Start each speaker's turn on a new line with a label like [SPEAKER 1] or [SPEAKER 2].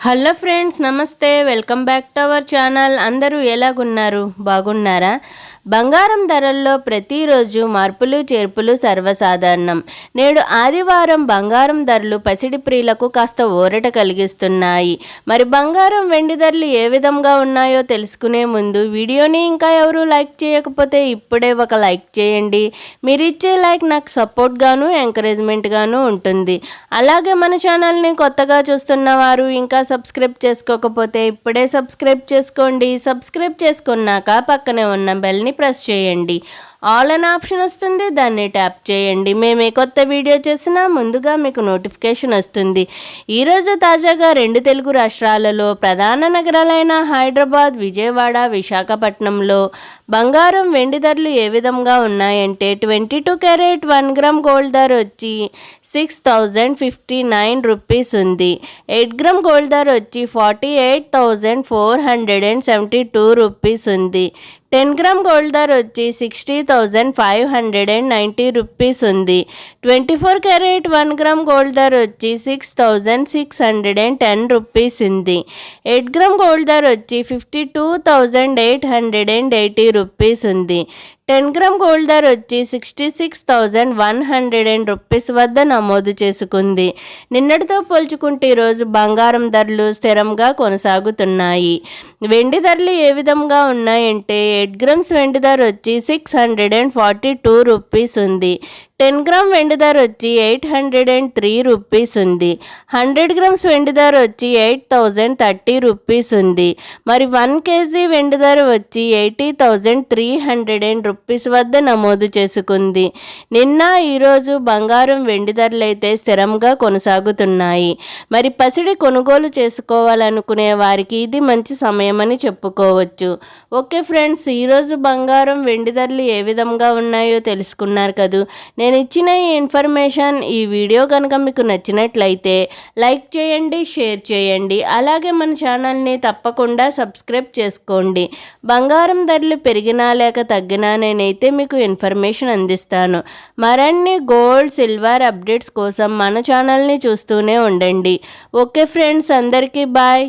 [SPEAKER 1] Hello friends, నమస్తే. Welcome back to our channel. అందరూ ఎలాగున్నారు? బాగున్నారా? బంగారం ధరల్లో ప్రతిరోజు మార్పులు చేర్పులు సర్వసాధారణం. నేడు ఆదివారం బంగారం ధరలు పసిడి ప్రియులకు కాస్త ఊరట కలిగిస్తున్నాయి. మరి బంగారం వెండి ధరలు ఏ విధంగా ఉన్నాయో తెలుసుకునే ముందు వీడియోని ఇంకా ఎవరు లైక్ చేయకపోతే ఇప్పుడే ఒక లైక్ చేయండి. మీరు ఇచ్చే లైక్ నాకు సపోర్ట్గాను ఎంకరేజ్మెంట్గాను ఉంటుంది. అలాగే మన ఛానల్ని కొత్తగా చూస్తున్న వారు ఇంకా సబ్స్క్రైబ్ చేసుకోకపోతే ఇప్పుడే సబ్స్క్రైబ్ చేసుకోండి. సబ్స్క్రైబ్ చేసుకున్నాక పక్కనే ఉన్న బెల్ని ప్రెస్ చేయండి. ఆల్ అనే ఆప్షన్ వస్తుంది, దాన్ని ట్యాప్ చేయండి. మేము ఏ కొత్త వీడియో చేసినా ముందుగా మీకు నోటిఫికేషన్ వస్తుంది. ఈరోజు తాజాగా 2 తెలుగు రాష్ట్రాలలో ప్రధాన నగరాలైన హైదరాబాద్, విజయవాడ, విశాఖపట్నంలో బంగారం వెండి ధరలు ఏ విధంగా ఉన్నాయంటే 22 క్యారెట్ 1 గ్రామ్ గోల్డ్ ధర వచ్చి 6059 రూపీస్ ఉంది. 8 గ్రామ్ గోల్డ్ ధర వచ్చి 48,472 రూపీస్ ఉంది. 10 గ్రామ్ గోల్డ్ ధర వచ్చి 60,590 రూపీస్ ఉంది. 24 క్యారెట్ 1 గ్రామ్ గోల్డ్ ధర వచ్చి 6,610 రూపీస్ ఉంది. 8 గ్రామ్ గోల్డ్ ధర వచ్చి 52,880 రూపీస్ ఉంది. 10 గ్రామ్ గోల్డ్ ధర వచ్చి 66,100 రూపీస్ వద్ద నమోదు చేసుకుంది. నిన్నటితో పోల్చుకుంటే ఈరోజు బంగారం ధరలు స్థిరంగా కొనసాగుతున్నాయి. వెండి ధరలు ఏ విధంగా ఉన్నాయంటే 8 గ్రామ్స్ వెండి ధర వచ్చి 642 రూపీస్ ఉంది. 10 గ్రామ్ వెండి ధర వచ్చి 803 రూపీస్ ఉంది. 100 గ్రామ్స్ వెండి ధర వచ్చి 8,030 రూపీస్ ఉంది. మరి 1 కేజీ వెండి ధర వచ్చి 80,300 రూపీస్ వద్ద నమోదు చేసుకుంది. నిన్న ఈరోజు బంగారం వెండి ధరలు అయితే స్థిరంగా కొనసాగుతున్నాయి. మరి పసిడి కొనుగోలు చేసుకోవాలనుకునే వారికి ఇది మంచి సమయమని చెప్పుకోవచ్చు. ఓకే ఫ్రెండ్స్, ఈరోజు బంగారం వెండి ధరలు ఏ విధంగా ఉన్నాయో తెలుసుకున్నారు కదూ. నేను ఇచ్చిన ఈ ఇన్ఫర్మేషన్, ఈ వీడియో కనుక మీకు నచ్చినట్లయితే లైక్ చేయండి, షేర్ చేయండి. అలాగే మన ఛానల్ని తప్పకుండా సబ్స్క్రైబ్ చేసుకోండి. బంగారం ధరలు పెరిగినా లేక తగ్గినా నేనైతే మీకు ఇన్ఫర్మేషన్ అందిస్తాను. మరిన్ని గోల్డ్, సిల్వర్ అప్డేట్స్ కోసం మన ఛానల్ని చూస్తూనే ఉండండి. ఓకే ఫ్రెండ్స్, అందరికీ బాయ్.